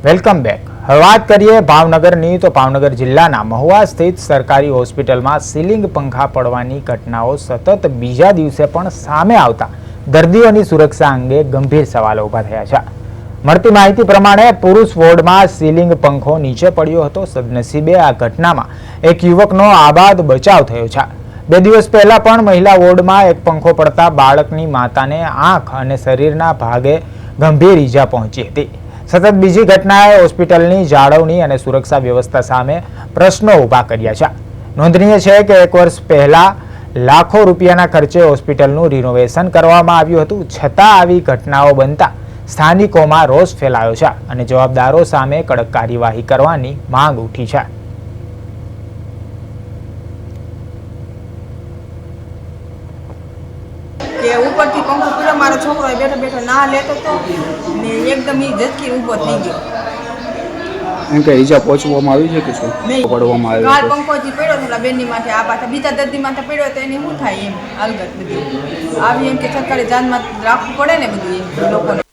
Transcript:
Welcome back. હવે વાત કરીએ ભાવનગરની તો ભાવનગર જિલ્લાના મહુવા સ્થિત સરકારી હોસ્પિટલમાં સીલિંગ પંખા પડવાની ઘટનાઓ સતત બીજા દિવસે પણ સામે આવતા દર્દીઓની સુરક્ષા અંગે ગંભીર સવાલો ઊભા થયા છે। મળતી માહિતી પ્રમાણે પુરુષ વોર્ડમાં સીલિંગ પંખો નીચે પડ્યો હતો। સદનસીબે આ ઘટનામાં એક યુવકનો આબાદ બચાવ થયો છે। 2 દિવસ પહેલા પણ મહિલા વોર્ડમાં એક પંખો પડતા બાળકની માતાને આંખ અને શરીરના ભાગે ગંભીર ઈજા પહોંચી હતી। સતત બીજી ઘટનાએ હોસ્પિટલની જાળવણી અને સુરક્ષા વ્યવસ્થા સામે પ્રશ્નો ઊભા કર્યા છે। નોંધનીય છે કે 1 વર્ષ પહેલા લાખો રૂપિયાના ખર્ચે હોસ્પિટલનું રિનોવેશન કરવામાં આવ્યું હતું, છતાં આવી ઘટનાઓ બનતા સ્થાનિકોમાં રોષ ફેલાયો છે અને જવાબદારો સામે કડક કાર્યવાહી કરવાની માંગ ઉઠી છે। કે ઉપરથી પંખો પીડ્યો, મારો છોકરો બેઠો બેઠો ના લેતો તો ને એકદમ ઈ ઝટકી ઊભો થઈ ગયો। એમ કે ઈજા પહોંચવામાં આવી છે કે શું પડવામાં કાલ આવ્યો છે? પંખોથી પડ્યો થોડા બેનની માથે, આ પાછા બીજા દર્દી માથે પડ્યો તો એને શું થાય એમ અલગત બધું આવી એમ કે સરકારી જાનમાં રાખવું પડે ને બધું એમ લોકોને।